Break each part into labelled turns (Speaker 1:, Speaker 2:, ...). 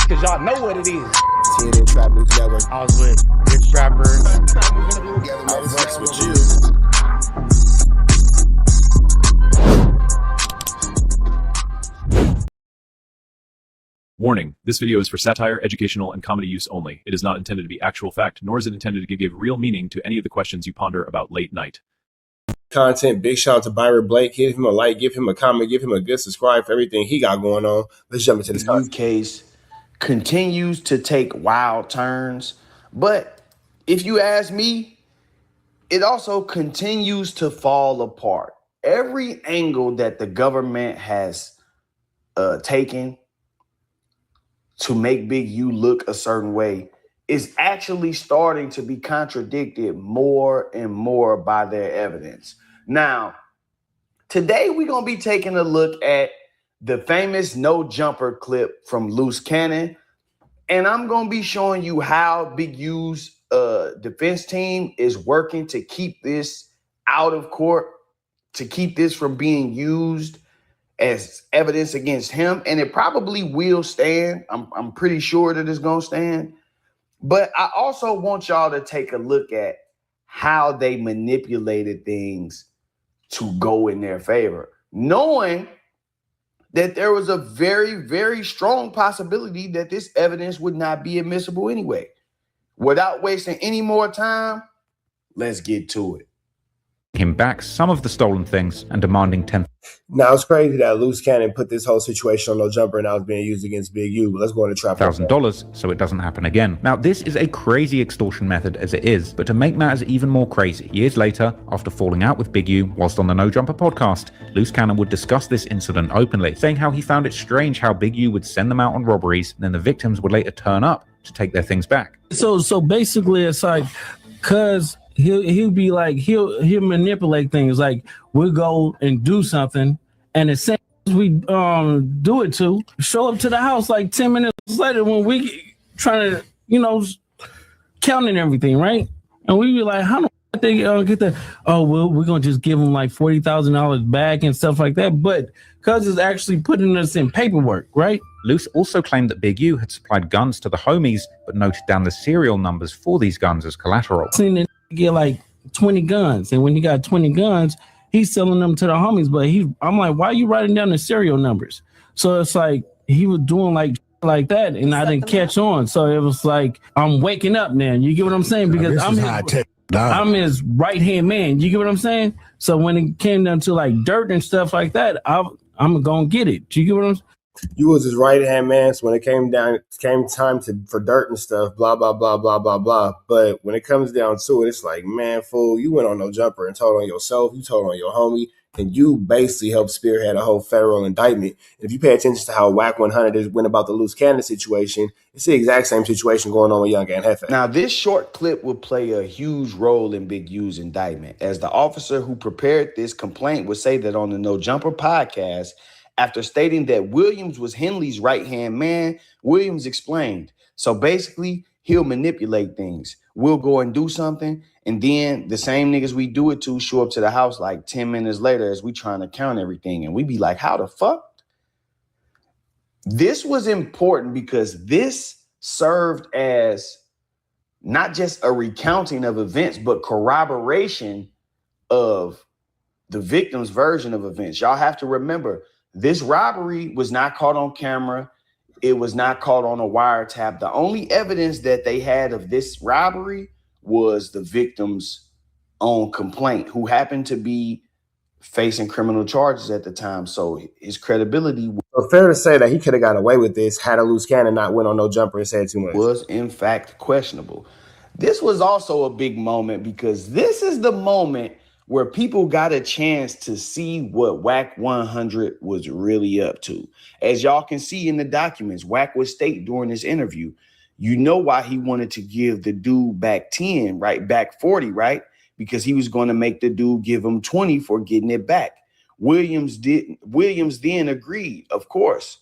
Speaker 1: because y'all know what it is.
Speaker 2: TNN Trap News Network.
Speaker 1: I was with Big Trapper.
Speaker 2: I flex with you.
Speaker 3: Warning, this video is for satire, educational, and comedy use only. It is not intended to be actual fact, nor is it intended to give real meaning to any of the questions you ponder about late night.
Speaker 2: Content, big shout out to Byron Blake. Give him a like, give him a comment, give him a good subscribe for everything he got going on. Let's jump into this
Speaker 4: content. Case continues to take wild turns, but if you ask me, it also continues to fall apart. Every angle that the government has taken to make Big U look a certain way is actually starting to be contradicted more and more by their evidence. Now, today we're going to be taking a look at the famous no jumper clip from Luce Cannon, and I'm going to be showing you how Big U's defense team is working to keep this out of court, to keep this from being used as evidence against him, and it probably will stand. I'm pretty sure that it's going to stand. But I also want y'all to take a look at how they manipulated things to go in their favor, knowing that there was a very, very strong possibility that this evidence would not be admissible anyway. Without wasting any more time, let's get to it.
Speaker 5: Him back some of the stolen things and demanding 10.
Speaker 2: Now, it's crazy that Luce Cannon put this whole situation on no jumper and now it's being used against Big U. But let's go into trap
Speaker 5: $1,000 so it doesn't happen again. Now, this is a crazy extortion method as it is, but to make matters even more crazy, years later, after falling out with Big U whilst on the No Jumper podcast, Luce Cannon would discuss this incident openly, saying how he found it strange how Big U would send them out on robberies, and then the victims would later turn up to take their things back.
Speaker 6: So basically, it's like, cause he'll be like, he'll manipulate things. Like, we'll go and do something, and as soon as we do it to show up to the house like 10 minutes later when we trying to, counting everything, right? And we be like, how do they get that? Oh, well, we're gonna just give them like $40,000 back and stuff like that. But cause it's actually putting us in paperwork, right?
Speaker 5: Luce also claimed that Big U had supplied guns to the homies, but noted down the serial numbers for these guns as collateral.
Speaker 6: Seen it get like 20 guns, and when he got 20 guns, he's selling them to the homies. But I'm like, why are you writing down the serial numbers? So it's like he was doing like that, and I didn't catch on. So it was like, I'm waking up now. You get what I'm saying? Because I'm his right hand man. You get what I'm saying? So when it came down to like dirt and stuff like that, I'm gonna get it. Do you get what I'm saying?
Speaker 2: You was his right hand man. So when it came time for dirt and stuff, blah blah blah blah blah blah. But when it comes down to it, it's like, man, fool, you went on no jumper and told on yourself. You told on your homie, and you basically helped spearhead a whole federal indictment. If you pay attention to how WACK100 went about the Luce Cannon situation, it's the exact same situation going on with Young and Hefe.
Speaker 4: Now, this short clip will play a huge role in Big U's indictment, as the officer who prepared this complaint would say that on the No Jumper podcast, after stating that Williams was Henley's right-hand man, Williams explained, so basically, he'll manipulate things. We'll go and do something, and then the same niggas we do it to show up to the house like 10 minutes later as we trying to count everything, and we be like, how the fuck? This was important because this served as not just a recounting of events, but corroboration of the victim's version of events. Y'all have to remember, this robbery was not caught on camera. It was not caught on a wiretap. The only evidence that they had of this robbery was the victim's own complaint, who happened to be facing criminal charges at the time. So his credibility
Speaker 2: fair to say that he could have got away with this had a Luce Cannon not went on no jumper and said too much.
Speaker 4: Was in fact questionable. This was also a big moment because this is the moment where people got a chance to see what WACK100 was really up to. As y'all can see in the documents, WACK would state during this interview, you know why he wanted to give the dude back 10, right? Back 40, right? Because he was going to make the dude give him 20 for getting it back. Williams then agreed, of course,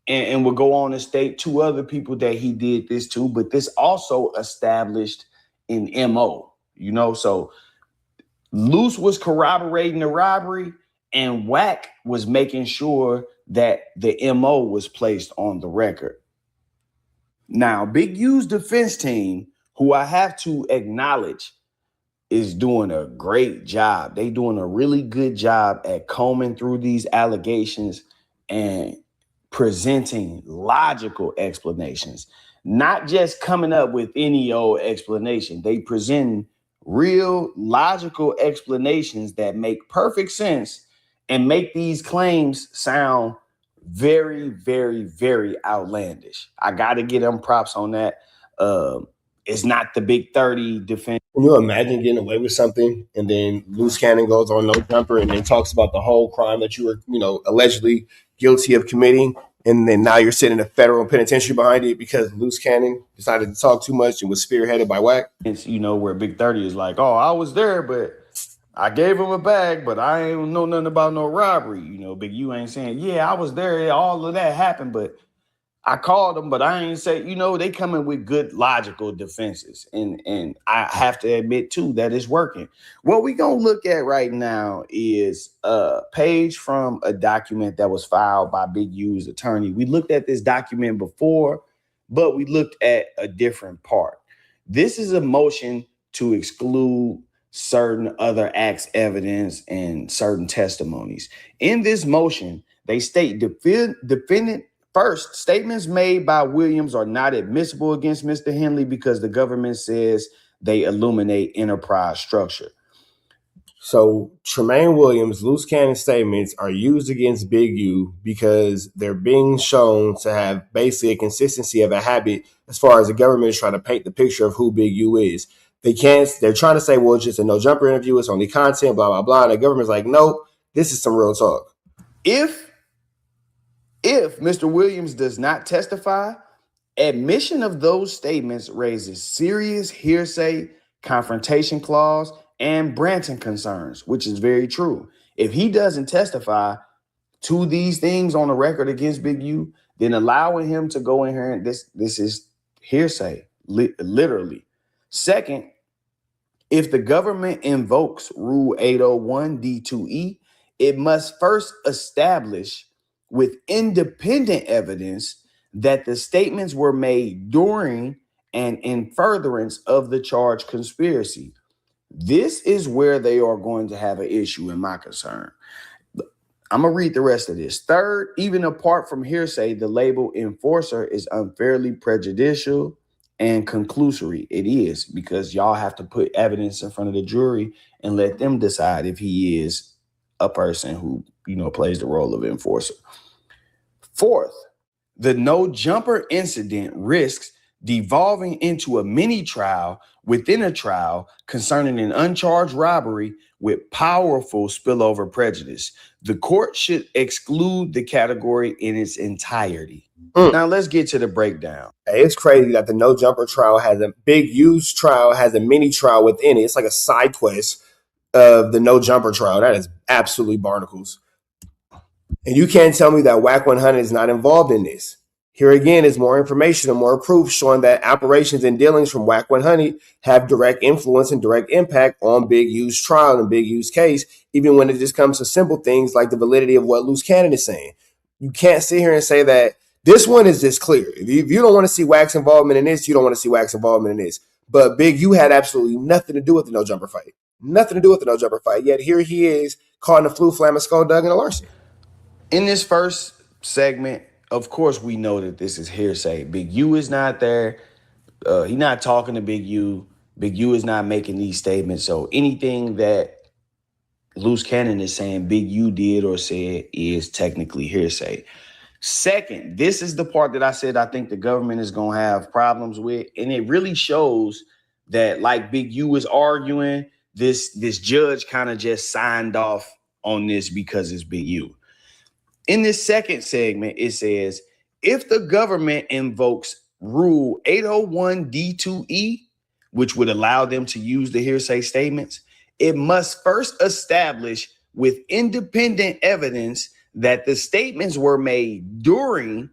Speaker 4: and would go on to state two other people that he did this to, but this also established an MO, so Luce was corroborating the robbery, and WACK was making sure that the MO was placed on the record. Now, Big U's defense team, who I have to acknowledge is doing a great job. They doing a really good job at combing through these allegations and presenting logical explanations, not just coming up with any old explanation. They present real logical explanations that make perfect sense and make these claims sound very, very, very outlandish. I got to get them props on that. It's not the big 30 defense.
Speaker 2: Can you imagine getting away with something and then Luce Cannon goes on No Jumper and then talks about the whole crime that you were, allegedly guilty of committing, and then now you're sitting in a federal penitentiary behind it because Luce Cannon decided to talk too much and was spearheaded by WACK?
Speaker 4: Where Big 30 is like, oh, I was there, but I gave him a bag, but I ain't know nothing about no robbery. Big U ain't saying, yeah, I was there, all of that happened, but I called them, but I ain't say, they come in with good logical defenses. And I have to admit, too, that it's working. What we going to look at right now is a page from a document that was filed by Big U's attorney. We looked at this document before, but we looked at a different part. This is a motion to exclude certain other acts, evidence, and certain testimonies. In this motion, they state defendant first, statements made by Williams are not admissible against Mr. Henley because the government says they illuminate enterprise structure.
Speaker 2: So Tremaine Williams' Luce Cannon statements are used against Big U because they're being shown to have basically a consistency of a habit as far as the government is trying to paint the picture of who Big U is. They're trying to say, well, it's just a No Jumper interview, it's only content, blah, blah, blah. And the government's like, nope, this is some real talk.
Speaker 4: If Mr. Williams does not testify, admission of those statements raises serious hearsay, confrontation clause, and Branton concerns, which is very true. If he doesn't testify to these things on the record against Big U, then allowing him to go in here and this is hearsay, literally. Second, if the government invokes Rule 801 D2E, it must first establish with independent evidence that the statements were made during and in furtherance of the charged conspiracy. This is where they are going to have an issue in my concern. I'm going to read the rest of this. Third, even apart from hearsay, the label enforcer is unfairly prejudicial and conclusory. It is, because y'all have to put evidence in front of the jury and let them decide if he is a person who, plays the role of enforcer. Fourth, the No Jumper incident risks devolving into a mini trial within a trial concerning an uncharged robbery with powerful spillover prejudice. The court should exclude the category in its entirety. Now let's get to the breakdown.
Speaker 2: It's crazy that the No Jumper trial has a Big U's trial has a mini trial within it. It's like a side quest of the No Jumper trial. That is absolutely barnacles. And you can't tell me that WACK100 is not involved in this. Here again is more information and more proof showing that operations and dealings from WACK100 have direct influence and direct impact on Big U's trial and Big U's case, even when it just comes to simple things like the validity of what Luce Cannon is saying. You can't sit here and say that this one is just clear. If you don't want to see WACK's involvement in this, you don't want to see WACK's involvement in this. But Big U had absolutely nothing to do with the No Jumper fight. Nothing to do with the No Jumper fight. Yet here he is caught in a flu, flam, and skull dug in a larceny.
Speaker 4: In this first segment, of course, we know that this is hearsay. Big U is not there. He's not talking to Big U. Big U is not making these statements. So anything that Luce Cannon is saying Big U did or said is technically hearsay. Second, this is the part that I said I think the government is going to have problems with. And it really shows that, like Big U is arguing, this judge kind of just signed off on this because it's Big U. In this second segment, it says, if the government invokes Rule 801 D2E, which would allow them to use the hearsay statements, it must first establish with independent evidence that the statements were made during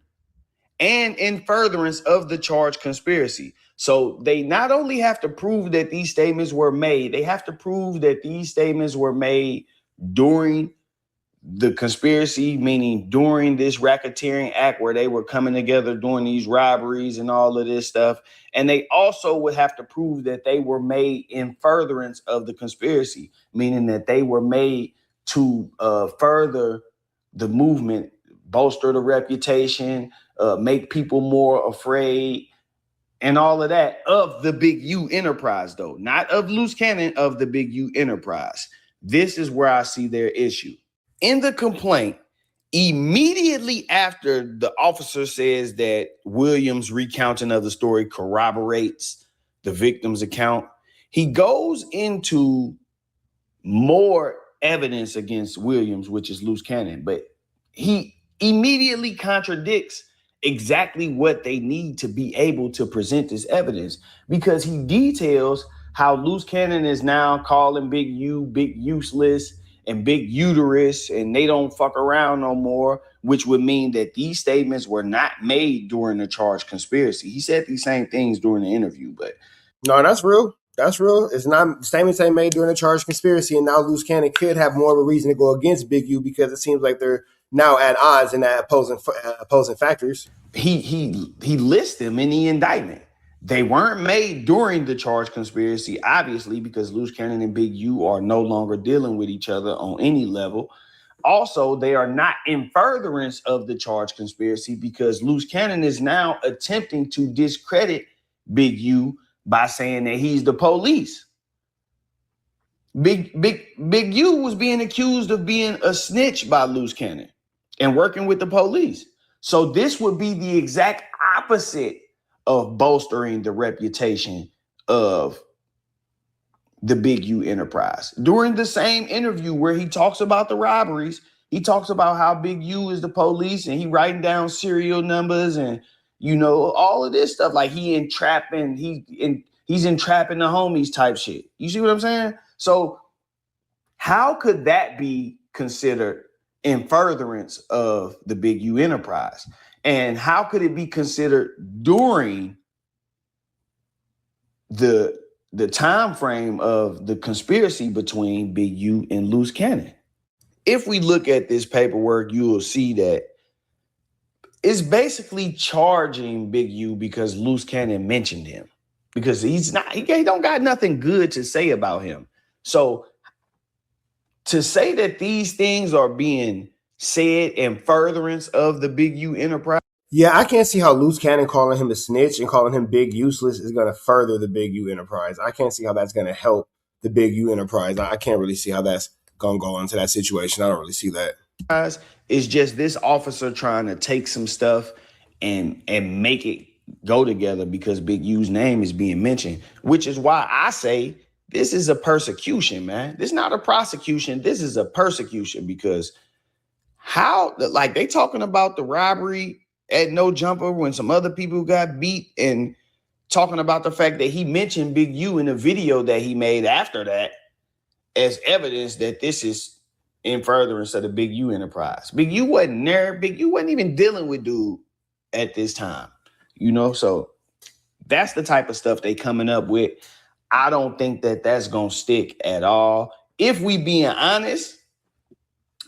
Speaker 4: and in furtherance of the charged conspiracy. So they not only have to prove that these statements were made, they have to prove that these statements were made during the conspiracy, meaning during this racketeering act where they were coming together doing these robberies and all of this stuff. And they also would have to prove that they were made in furtherance of the conspiracy, meaning that they were made to further the movement, bolster the reputation, make people more afraid, and all of that of the Big U enterprise, though, not of Luce Cannon, of the Big U enterprise. This is where I see their issue. In the complaint, immediately after the officer says that Williams' recounting of the story corroborates the victim's account, he goes into more evidence against Williams, which is Luce Cannon, but he immediately contradicts exactly what they need to be able to present this evidence, because he details how Luce Cannon is now calling Big U big useless and big uterus, and they don't fuck around no more, which would mean that these statements were not made during the charged conspiracy. He said these same things during the interview, but
Speaker 2: No, that's real. That's real. It's not statements they made during the charged conspiracy, and now Luce Cannon could have more of a reason to go against Big U because it seems like they're now at odds and at opposing factors.
Speaker 4: he lists them in the indictment. They weren't made during the charged conspiracy, obviously, because Luce Cannon and Big U are no longer dealing with each other on any level. Also, they are not in furtherance of the charged conspiracy because Luce Cannon is now attempting to discredit Big U by saying that he's the police. Big U was being accused of being a snitch by Luce Cannon and working with the police. So this would be the exact opposite of bolstering the reputation of the Big U enterprise. During the same interview where he talks about the robberies, he talks about how Big U is the police and he writing down serial numbers and, you know, all of this stuff. Like he's entrapping the homies type shit. You see what I'm saying? So how could that be considered in furtherance of the Big U enterprise? And how could it be considered during the time frame of the conspiracy between Big U and Luce Cannon? If we look at this paperwork, you will see that it's basically charging Big U because Luce Cannon mentioned him, because he don't got nothing good to say about him. So to say that these things are being said in furtherance of the Big U enterprise.
Speaker 2: Yeah, I can't see how Luce Cannon calling him a snitch and calling him big useless is going to further the Big U enterprise. I can't see how that's going to help the Big U enterprise. I can't really see how that's going to go into that situation. I don't really see that.
Speaker 4: It's just this officer trying to take some stuff and make it go together because Big U's name is being mentioned, which is why I say this is a persecution, man. This is not a prosecution. This is a persecution, because how, like, they talking about the robbery at No Jumper when some other people got beat, and talking about the fact that he mentioned Big U in a video that he made after that as evidence that this is in furtherance of the Big U enterprise. Big U wasn't there. Big U wasn't even dealing with dude at this time, you know? So that's the type of stuff they coming up with. I don't think that that's going to stick at all. If we being honest,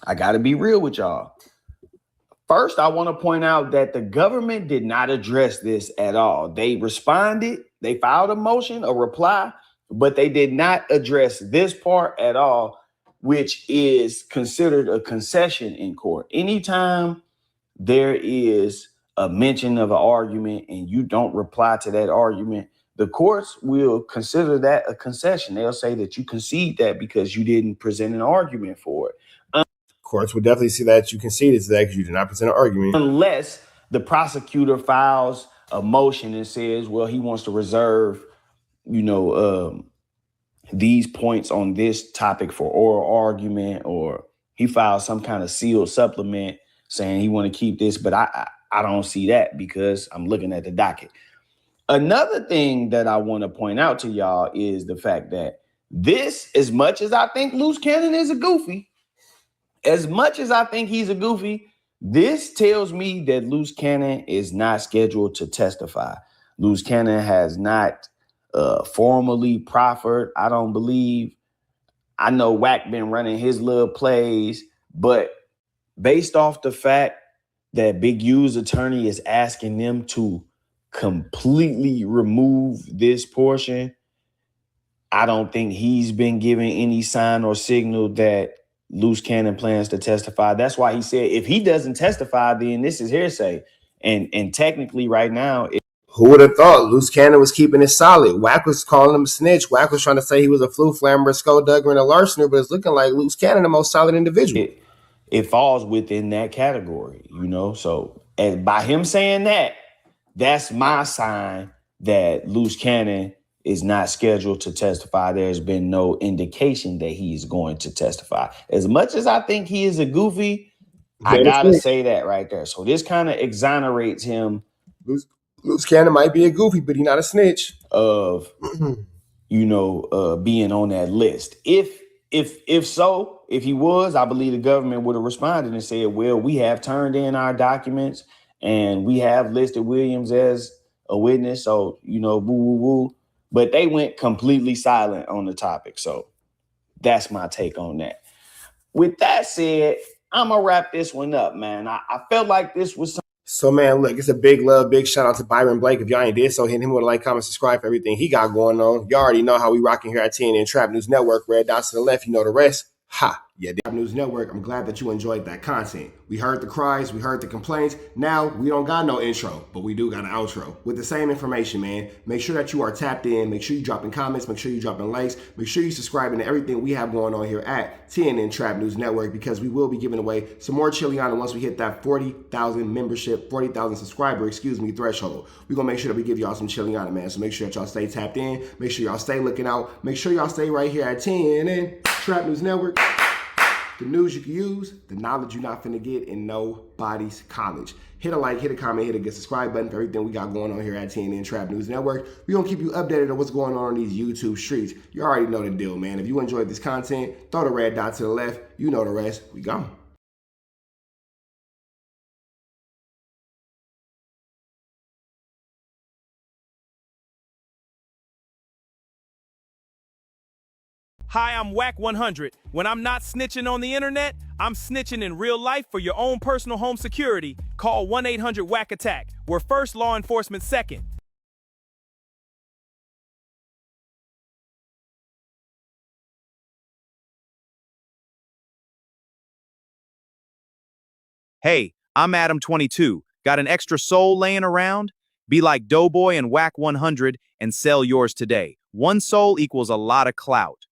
Speaker 4: I got to be real with y'all. First, I want to point out that the government did not address this at all. They responded, they filed a motion, a reply, but they did not address this part at all, which is considered a concession in court. Anytime there is a mention of an argument and you don't reply to that argument, the courts will consider that a concession. They'll say that you concede that because you didn't present an argument for it.
Speaker 2: Courts would definitely see that you conceded to that because you did not present an argument.
Speaker 4: Unless the prosecutor files a motion and says, well, he wants to reserve, these points on this topic for oral argument, or he files some kind of sealed supplement saying he want to keep this. But I don't see that because I'm looking at the docket. Another thing that I want to point out to y'all is the fact that this, as much as I think Luce Cannon is a goofy, as much as I think he's a goofy, this tells me that Luce Cannon is not scheduled to testify. Luce Cannon has not formally proffered, I don't believe. I know WACK been running his little plays, but based off the fact that Big U's attorney is asking them to completely remove this portion, I don't think he's been given any sign or signal that Luce Cannon plans to testify. That's why he said if he doesn't testify, then this is hearsay. And technically right now,
Speaker 2: who would have thought Luce Cannon was keeping it solid? Wack was calling him a snitch. Wack was trying to say he was a flu flammer, skulldugger, and a larcener, but it's looking like Luce Cannon the most solid individual.
Speaker 4: It falls within that category, you know? So and by him saying that, that's my sign that Luce Cannon is not scheduled to testify. There's been no indication that he's going to testify. As much as I think he is a goofy, I gotta say that right there. So this kind of exonerates him.
Speaker 2: Luce Cannon might be a goofy, but he's not a snitch.
Speaker 4: Of, being on that list. If so, if he was, I believe the government would have responded and said, well, we have turned in our documents and we have listed Williams as a witness. So, woo, woo, woo. But they went completely silent on the topic. So that's my take on that. With that said, I'm going to wrap this one up, man. I felt like this was
Speaker 2: So, man, look, it's a big love, big shout out to Byron Blake. If y'all ain't did so, hit him with a like, comment, subscribe for everything he got going on. You already know how we rocking here at TNN Trap News Network. Red dots to the left, you know the rest. Ha! Yeah, Trap News Network, I'm glad that you enjoyed that content. We heard the cries, we heard the complaints. Now, we don't got no intro, but we do got an outro. With the same information, man, make sure that you are tapped in. Make sure you dropping comments. Make sure you dropping likes. Make sure you subscribing to everything we have going on here at TNN Trap News Network, because we will be giving away some more Chiliana once we hit that 40,000 membership, 40,000 subscriber, threshold. We're going to make sure that we give y'all some Chiliana, man. So make sure that y'all stay tapped in. Make sure y'all stay looking out. Make sure y'all stay right here at TNN Trap News Network. The news you can use, the knowledge you're not finna get in nobody's college. Hit a like, hit a comment, hit a good subscribe button for everything we got going on here at TNN Trap News Network. We're gonna keep you updated on what's going on these YouTube streets. You already know the deal, man. If you enjoyed this content, throw the red dot to the left. You know the rest. We gone.
Speaker 7: Hi, I'm WACK100. When I'm not snitching on the internet, I'm snitching in real life for your own personal home security. Call 1-800-WACK-ATTACK. We're first, law enforcement second. Hey, I'm Adam22. Got an extra soul laying around? Be like Doughboy and WACK100 and sell yours today. One soul equals a lot of clout.